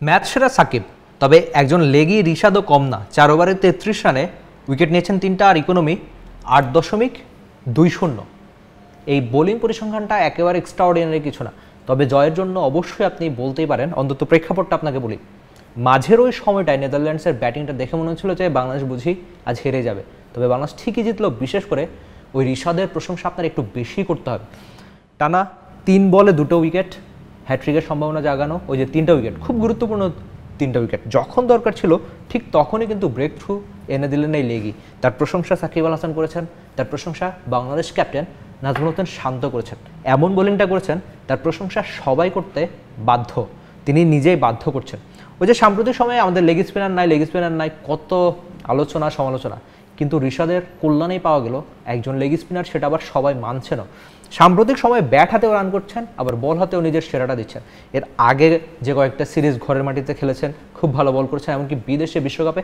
Match সেরা সাকিব, তবে একজন লেগি রিশাদও কম না। 4 ওভারে 33 রানে উইকেট নিয়েছেন 3টা আর ইকোনমি 8.20। এই বোলিং পরিসংখ্যানটা একেবারে এক্সট্রাঅর্ডিনারি কিছু না, তবে জয়ের জন্য অবশ্যই আপনি বলতেই পারেন। অন্তত প্রেক্ষাপটটা আপনাকে বলি, মাঝের ওই সময়টায় নেদারল্যান্ডসের ব্যাটিংটা দেখে মনে হচ্ছিল যে বাংলাদেশ বুঝি আজ হেরে যাবে, তবে বাংলাদেশ ঠিকই জিতলো। বিশেষ করে ওই রিশাদের প্রশংসা আপনার একটু বেশি করতে হবে। টানা 3 বলে 2টো উইকেট, হ্যাট্রিকের সম্ভাবনা জাগানো, ওই যে 3টা উইকেট, খুব গুরুত্বপূর্ণ 3টা উইকেট, যখন দরকার ছিল ঠিক তখনই কিন্তু ব্রেক থ্রু এনে দিলেন এই লেগি। তার প্রশংসা সাকিব আল হাসান করেছেন, তার প্রশংসা বাংলাদেশ ক্যাপ্টেন নাজমুল হোসেন শান্ত করেছেন। এমন বোলিংটা করেছেন তার প্রশংসা সবাই করতে বাধ্য, তিনি নিজেই বাধ্য করছেন। ওই যে সাম্প্রতিক সময়ে আমাদের লেগ স্পিনার নাই কত আলোচনা সমালোচনা, কিন্তু রিশাদের কল্যাণেই পাওয়া গেল একজন লেগ স্পিনার, সেটা আবার সবাই মানছে না। সাম্প্রতিক সময়ে ব্যাট হাতেও রান করছেন, আবার বল হাতেও নিজের সেরাটা দিচ্ছেন। এর আগে যে কয়েকটা সিরিজ ঘরের মাটিতে খেলেছেন, খুব ভালো বল করেছেন, এমনকি বিদেশে বিশ্বকাপে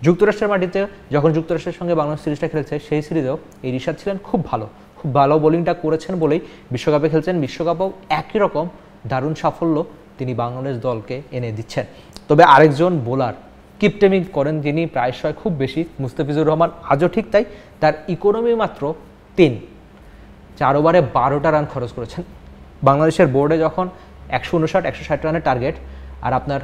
যুক্তরাষ্ট্রের মাটিতে যখন যুক্তরাষ্ট্রের সঙ্গে বাংলাদেশ সিরিজটা খেলেছে, সেই সিরিজেও এই রিশাদ ছিলেন খুব ভালো বোলিংটা করেছেন বলেই বিশ্বকাপে খেলছেন। বিশ্বকাপেও একই রকম দারুণ সাফল্য তিনি বাংলাদেশ দলকে এনে দিচ্ছেন। তবে আরেকজন বোলার কিপটেমিং করেন যিনি প্রায়শই খুব বেশি, মুস্তাফিজুর রহমান আজও ঠিক তাই। তার ইকোনমি মাত্র 3, 4 ওভারে 12টা রান খরচ করেছেন। বাংলাদেশের বোর্ডে যখন 159-160 রানের টার্গেট, আর আপনার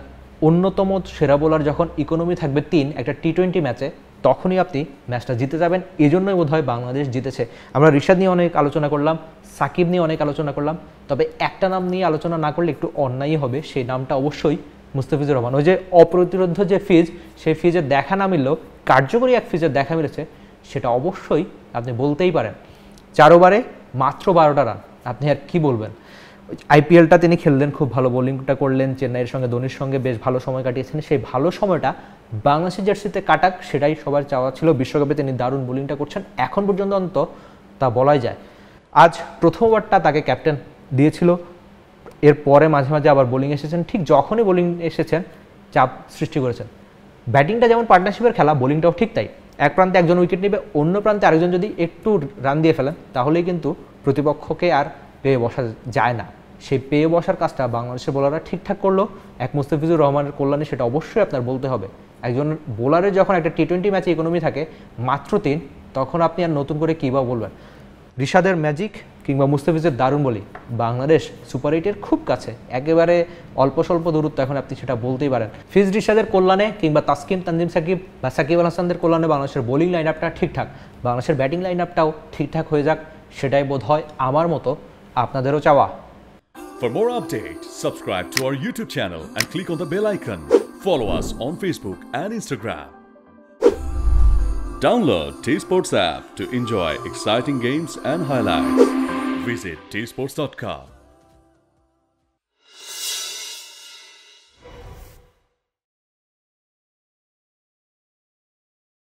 অন্যতম সেরা বোলার যখন ইকোনমি থাকবে 3 একটা টি20 ম্যাচে, তখনই আপনি ম্যাচটা জিতে যাবেন। এই জন্যই বোধহয় বাংলাদেশ জিতেছে। আমরা রিশাদ নিয়ে অনেক আলোচনা করলাম, সাকিব নিয়ে অনেক আলোচনা করলাম, তবে একটা নাম নিয়ে আলোচনা না করলে একটু অন্যায়ই হবে, সেই নামটা অবশ্যই মুস্তাফিজুর রহমান। ওই যে অপ্রতিরোধ্য যে ফিজ, সেই ফিজের দেখা না মিললেও কার্যকরী এক ফিজের দেখা মিলেছে, সেটা অবশ্যই আপনি বলতেই পারেন। 4 ওভারে মাত্র 12টা রান, আপনি আর কি বলবেন। আইপিএলটা তিনি খেললেন, খুব ভালো বোলিংটা করলেন, চেন্নাইয়ের সঙ্গে ধোনির সঙ্গে বেশ ভালো সময় কাটিয়েছেন। সেই ভালো সময়টা বাংলাদেশের জার্সিতে কাটাক, সেটাই সবার চাওয়া ছিল। বিশ্বকাপে তিনি দারুণ বোলিংটা করছেন, এখন পর্যন্ত অন্তত তা বলাই যায়। আজ প্রথম ওভারটা তাকে ক্যাপ্টেন দিয়েছিল, এরপরে মাঝে মাঝে আবার বোলিং এসেছেন, ঠিক যখনই বোলিং এসেছেন চাপ সৃষ্টি করেছেন। ব্যাটিংটা যেমন পার্টনারশিপের খেলা, বোলিংটাও ঠিক তাই। এক প্রান্তে একজন উইকেট নেবে, অন্য প্রান্তে আরেকজন যদি একটু রান দিয়ে ফেলেন, তাহলেই কিন্তু প্রতিপক্ষকে আর পেয়ে বসা যায় না। সেই পেয়ে বসার কাজটা বাংলাদেশের বোলাররা ঠিকঠাক করলো এক মুস্তাফিজুর রহমানের কল্যাণে, সেটা অবশ্যই আপনার বলতে হবে। একজন বোলারের যখন একটা টি20 ম্যাচে ইকোনমি থাকে মাত্র 3, তখন আপনি আর নতুন করে কী বা বলবেন। রিশাদের ম্যাজিক কিংবা মুস্তাফিজের দারুণ বলি, বাংলাদেশ সুপার 8-এর খুব কাছে, একেবারে অল্প স্বল্প দূরত্ব, এখন আপনি সেটা বলতেই পারেন। ফিজ রিশাদের কল্যাণে কিংবা তাসকিন তানজিম সাকিব বা সাকিব আল হাসানদের কল্যাণে বাংলাদেশের বোলিং লাইন আপটা ঠিকঠাক, বাংলাদেশের ব্যাটিং লাইন আপটাও ঠিকঠাক হয়ে যাক, সেটাই বোধ হয় আমার মতো আপনাদেরও চাওয়া। For more updates, subscribe to our YouTube channel and click on the bell icon. Follow us on Facebook and Instagram. Download T-Sports app to enjoy exciting games and highlights. Visit tsports.com.